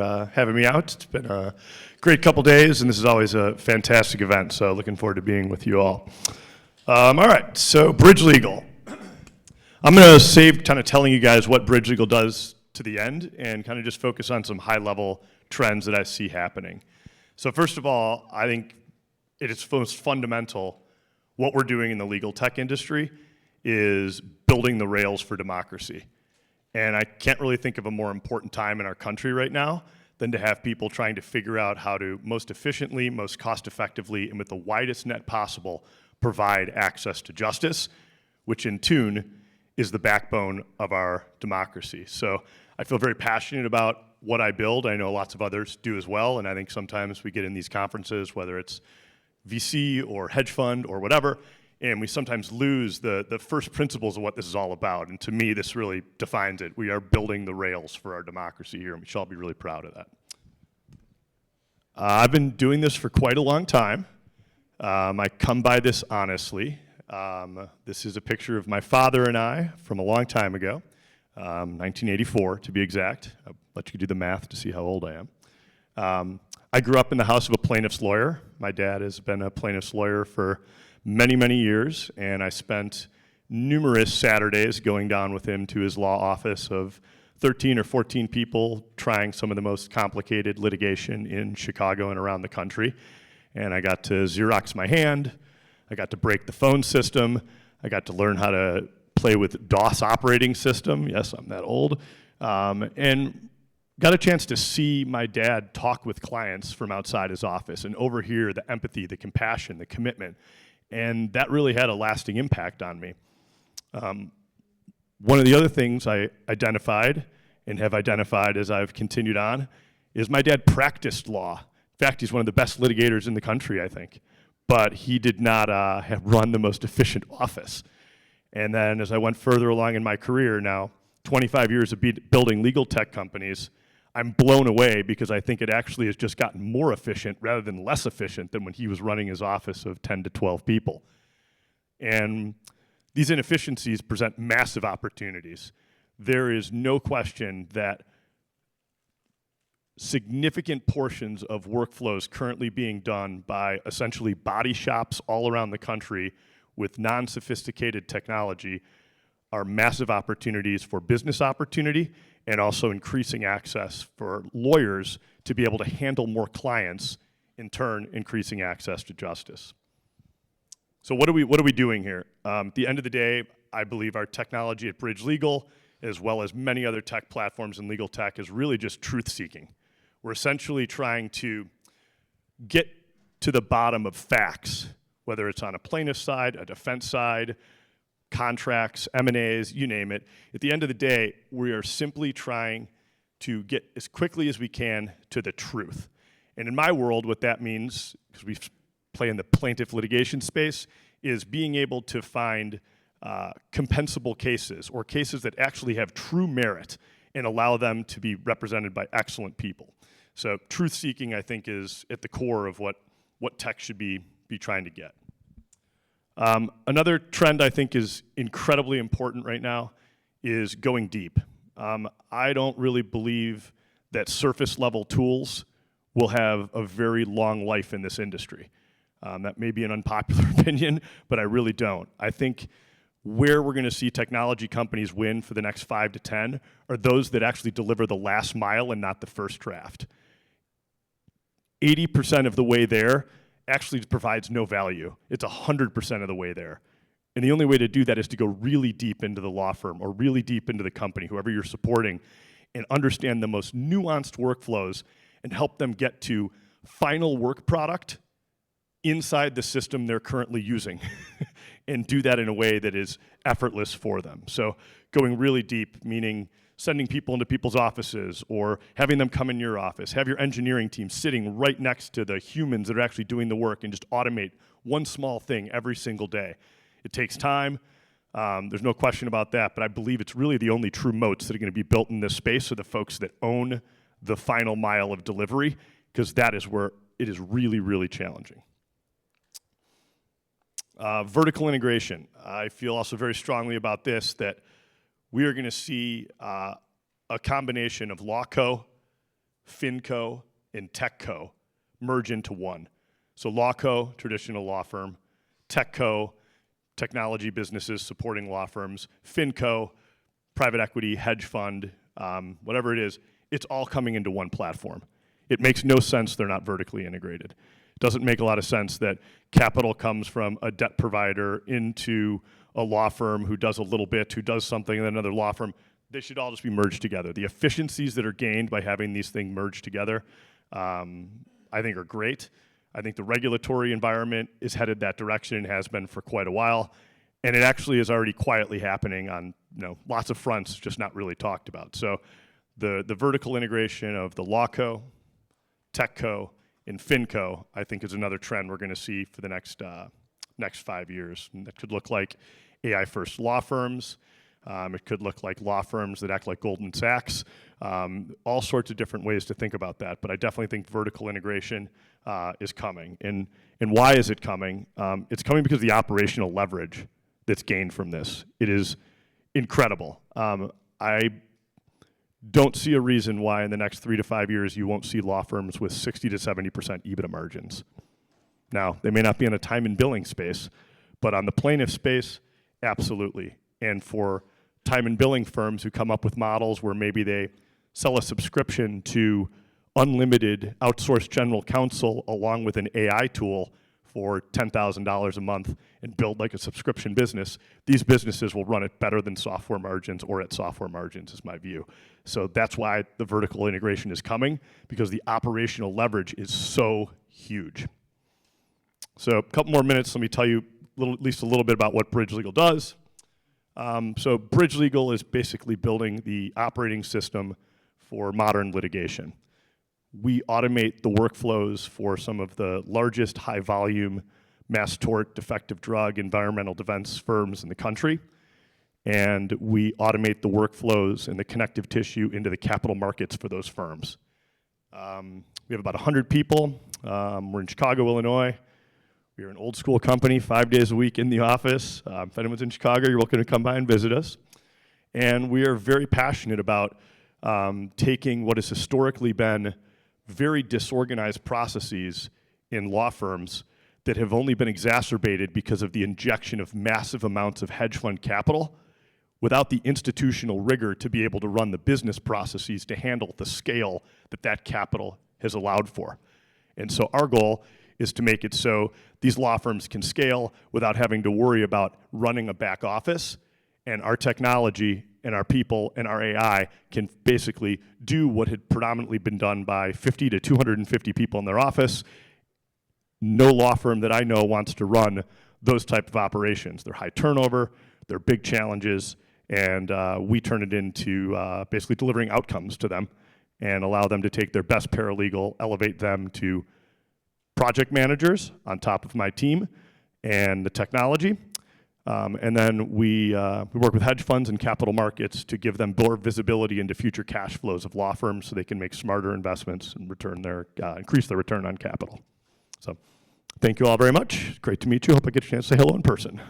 Having me out. It's been a great couple days, and this is always a fantastic event, so looking forward to being with you all. All right, so Bridge Legal. I'm going to save kind of telling you guys what Bridge Legal does to the end and kind of just focus on some high-level trends that I see happening. So first of all, I think it is most fundamental what we're doing in the legal tech industry is building the rails for democracy. And I can't really think of a more important time in our country right now than to have people trying to figure out how to most efficiently, most cost effectively, and with the widest net possible, provide access to justice, which in tune is the backbone of our democracy. So I feel very passionate about what I build. I know lots of others do as well, and I think sometimes we get in these conferences, whether it's VC or hedge fund or whatever, and we sometimes lose the first principles of what this is all about. And to me, this really defines it. We are building the rails for our democracy here, and we should all be really proud of that. I've been doing this for quite a long time. I come by this honestly. This is a picture of my father and I from a long time ago, 1984 to be exact. I'll let you do the math to see how old I am. I grew up in the house of a plaintiff's lawyer. My dad has been a plaintiff's lawyer for many, many years, and I spent numerous Saturdays going down with him to his law office of 13 or 14 people trying some of the most complicated litigation in Chicago and around the country. And I got to Xerox my hand, I got to break the phone system, I got to learn how to play with DOS operating system, yes, I'm that old, and got a chance to see my dad talk with clients from outside his office and overhear the empathy, the compassion, the commitment. And that really had a lasting impact on me. One of the other things I identified and have identified as I've continued on is my dad practiced law. In fact, he's one of the best litigators in the country, I think. But he did not have run the most efficient office. And then as I went further along in my career now, 25 years of building legal tech companies, I'm blown away because I think it actually has just gotten more efficient rather than less efficient than when he was running his office of 10 to 12 people. And these inefficiencies present massive opportunities. There is no question that significant portions of workflows currently being done by essentially body shops all around the country with non-sophisticated technology are massive opportunities for business opportunity and also increasing access for lawyers to be able to handle more clients, in turn increasing access to justice. So what are we doing here? At the end of the day, I believe our technology at Bridge Legal, as well as many other tech platforms in legal tech, is really just truth-seeking. We're essentially trying to get to the bottom of facts, whether it's on a plaintiff side, a defense side, contracts, M&As, you name it. At the end of the day, we are simply trying to get as quickly as we can to the truth. And in my world, what that means, because we play in the plaintiff litigation space, is being able to find compensable cases or cases that actually have true merit and allow them to be represented by excellent people. So truth-seeking, I think, is at the core of what tech should be trying to get. Another trend I think is incredibly important right now is going deep. I don't really believe that surface level tools will have a very long life in this industry. That may be an unpopular opinion, but I really don't. I think where we're gonna see technology companies win for the next 5 to 10 are those that actually deliver the last mile and not the first draft. 80% of the way there actually provides no value. It's 100% of the way there. And the only way to do that is to go really deep into the law firm or really deep into the company, whoever you're supporting, and understand the most nuanced workflows and help them get to final work product inside the system they're currently using and do that in a way that is effortless for them. So going really deep, meaning sending people into people's offices or having them come in your office, have your engineering team sitting right next to the humans that are actually doing the work and just automate one small thing every single day. It takes time, there's no question about that, but I believe it's really the only true moats that are gonna be built in this space are the folks that own the final mile of delivery, because that is where it is really, really challenging. Vertical integration. I feel also very strongly about this, that we are going to see a combination of Lawco, FinCo, and TechCo merge into one. So LawCo, traditional law firm, TechCo, technology businesses supporting law firms, FinCo, private equity, hedge fund, whatever it is, it's all coming into one platform. It makes no sense they're not vertically integrated. It doesn't make a lot of sense that capital comes from a debt provider into a law firm who does a little bit, who does something, and then another law firm. They should all just be merged together. The efficiencies that are gained by having these things merged together, I think are great. I think the regulatory environment is headed that direction and has been for quite a while. And it actually is already quietly happening on lots of fronts, just not really talked about. So the vertical integration of the LawCo, TechCo, and FinCo, I think is another trend we're going to see for the next 5 years. And that could look like AI-first law firms. It could look like law firms that act like Goldman Sachs. All sorts of different ways to think about that. But I definitely think vertical integration is coming. And why is it coming? It's coming because of the operational leverage that's gained from this. It is incredible. I don't see a reason why in the next 3 to 5 years you won't see law firms with 60 to 70% EBITDA margins. Now, they may not be in a time and billing space, but on the plaintiff space, absolutely. And for time and billing firms who come up with models where maybe they sell a subscription to unlimited outsourced general counsel along with an AI tool for $10,000 a month and build like a subscription business, these businesses will run it better than software margins or at software margins is my view. So that's why the vertical integration is coming, because the operational leverage is so huge. So a couple more minutes, let me tell you at least a little bit about what Bridge Legal does. So Bridge Legal is basically building the operating system for modern litigation. We automate the workflows for some of the largest high-volume mass tort, defective drug, environmental defense firms in the country. And we automate the workflows and the connective tissue into the capital markets for those firms. We have about 100 people. We're in Chicago, Illinois. We're an old school company, 5 days a week in the office. If anyone's in Chicago, you're welcome to come by and visit us. And we are very passionate about taking what has historically been very disorganized processes in law firms that have only been exacerbated because of the injection of massive amounts of hedge fund capital without the institutional rigor to be able to run the business processes to handle the scale that that capital has allowed for. And so our goal is to make it so these law firms can scale without having to worry about running a back office, and our technology and our people and our AI can basically do what had predominantly been done by 50 to 250 people in their office. No law firm that I know wants to run those type of operations. They're high turnover, they're big challenges, and we turn it into basically delivering outcomes to them and allow them to take their best paralegal, elevate them to project managers on top of my team and the technology. And then we work with hedge funds and capital markets to give them more visibility into future cash flows of law firms so they can make smarter investments and increase their return on capital. So thank you all very much. Great to meet you. Hope I get a chance to say hello in person.